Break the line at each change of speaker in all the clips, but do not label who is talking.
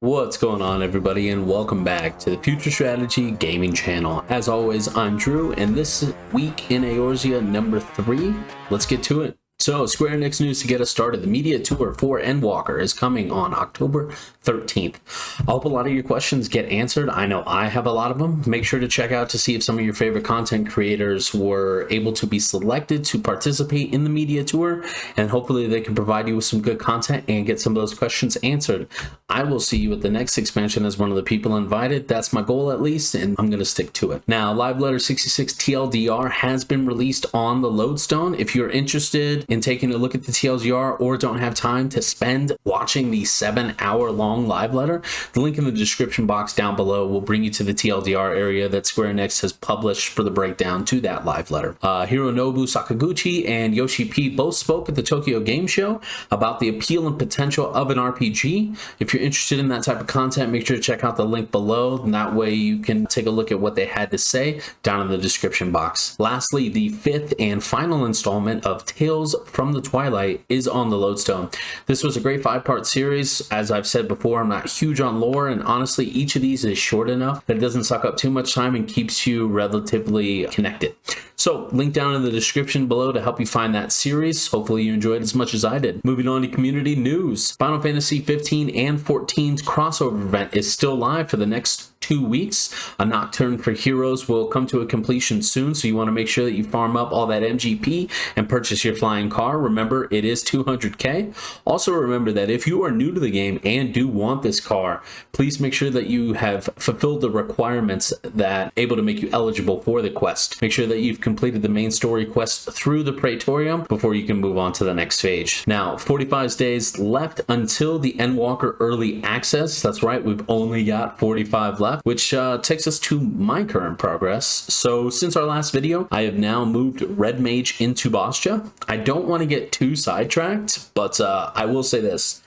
What's going on, everybody, and welcome back to the Future Strategy Gaming channel. As always, I'm Drew, and this week in Eorzea number 3, let's get to it. So, Square Enix news to get us started. The media tour for Endwalker is coming on October 13th. I hope a lot of your questions get answered. I know I have a lot of them. Make sure to check out to see if some of your favorite content creators were able to be selected to participate in the media tour, and hopefully they can provide you with some good content and get some of those questions answered. I will see you at the next expansion as one of the people invited. That's my goal, at least, and I'm going to stick to it. Now, Live Letter 66 TLDR has been released on the Lodestone. If you're interested in taking a look at the TLDR or don't have time to spend watching the 7-hour-long live letter, the link in the description box down below will bring you to the TLDR area that Square Enix has published for the breakdown to that live letter. Hironobu Sakaguchi and Yoshi P both spoke at the Tokyo Game Show about the appeal and potential of an RPG. If you're interested in that type of content, make sure to check out the link below, and that way you can take a look at what they had to say down in the description box. Lastly, the 5th and final installment of Tales from the Twilight is on the Lodestone. This was a great 5-part series. As I've said before, I'm not huge on lore, and honestly, each of these is short enough that it doesn't suck up too much time and keeps you relatively connected. So, link down in the description below to help you find that series. Hopefully you enjoyed as much as I did. Moving on to community news. Final Fantasy 15 and 14's crossover event is still live for the next 2 weeks. A Nocturne for Heroes will come to a completion soon, so you want to make sure that you farm up all that MGP and purchase your flying car. Remember, it is 200k. Also remember that if you are new to the game and do want this car, please make sure that you have fulfilled the requirements that able to make you eligible for the quest. Make sure that you've completed the main story quest through the Praetorium before you can move on to the next stage. Now, 45 days left until the Endwalker Early Access. That's right, we've only got 45 left, which takes us to my current progress. So since our last video, I have now moved Red Mage into Bostia. I don't want to get too sidetracked, but I will say this.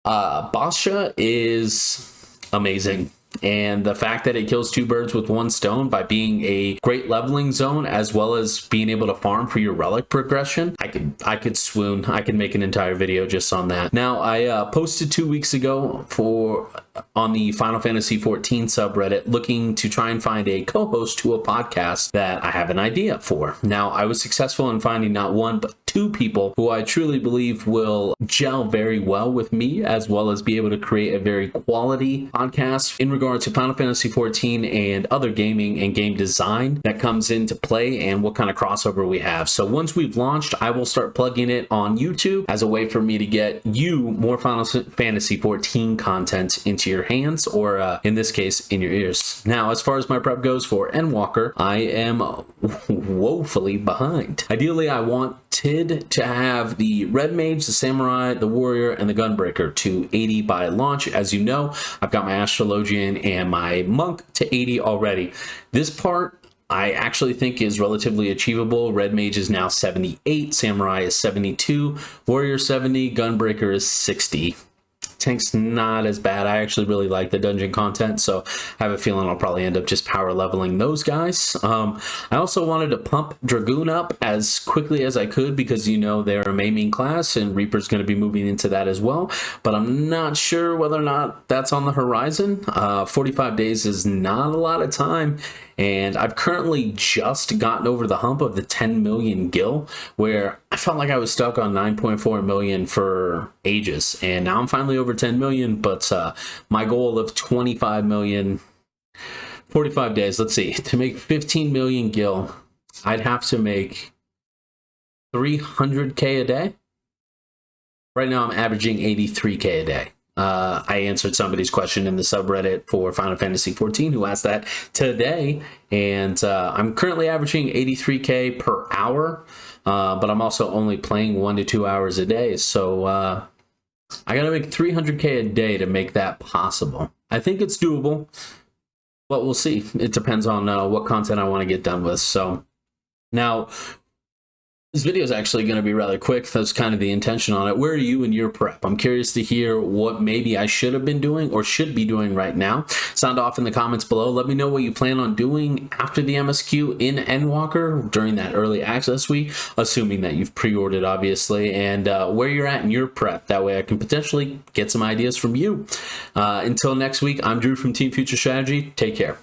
Bostia is amazing. And the fact that it kills 2 birds with 1 stone by being a great leveling zone as well as being able to farm for your relic progression, I could swoon. I could make an entire video just on that. Now, I posted 2 weeks ago on the Final Fantasy 14 subreddit looking to try and find a co-host to a podcast that I have an idea for. Now, I was successful in finding not 1 but 2 people who I truly believe will gel very well with me, as well as be able to create a very quality podcast in regard to Final Fantasy 14 and other gaming and game design that comes into play and what kind of crossover we have. So once we've launched, I will start plugging it on YouTube as a way for me to get you more Final Fantasy 14 content into your hands, or in this case, in your ears. Now, as far as my prep goes for Endwalker, I am woefully behind. Ideally, I wanted to have the Red Mage, the Samurai, the Warrior, and the Gunbreaker to 80 by launch. As you know, I've got my Astrologian and my Monk to 80 already. This part I actually think is relatively achievable. Red Mage is now 78, Samurai is 72, Warrior 70, Gunbreaker is 60. Tank's not as bad. I actually really like the dungeon content, so I have a feeling I'll probably end up just power leveling those guys. I also wanted to pump Dragoon up as quickly as I could because, you know, they're a maiming class and Reaper's going to be moving into that as well, but I'm not sure whether or not that's on the horizon. 45 days is not a lot of time, and I've currently just gotten over the hump of the 10 million gil, where I felt like I was stuck on 9.4 million for ages, and now I'm finally over 10 million, but my goal of 25 million, 45 days, let's see, to make 15 million gil, I'd have to make 300k a day. Right now I'm averaging 83k a day. I answered somebody's question in the subreddit for Final Fantasy 14 who asked that today, and I'm currently averaging 83k per hour, but I'm also only playing 1 to 2 hours a day, so I gotta make 300k a day to make that possible. I think it's doable, but we'll see. It depends on what content I want to get done with. So now, This video is actually going to be rather quick. That's kind of the intention on it. Where are you in your prep? I'm curious to hear what maybe I should have been doing or should be doing right now. Sound off in the comments below. Let me know what you plan on doing after the MSQ in Endwalker during that early access week, assuming that you've pre-ordered, obviously, and where you're at in your prep. That way I can potentially get some ideas from you. Until next week, I'm Drew from Team Future Strategy. Take care.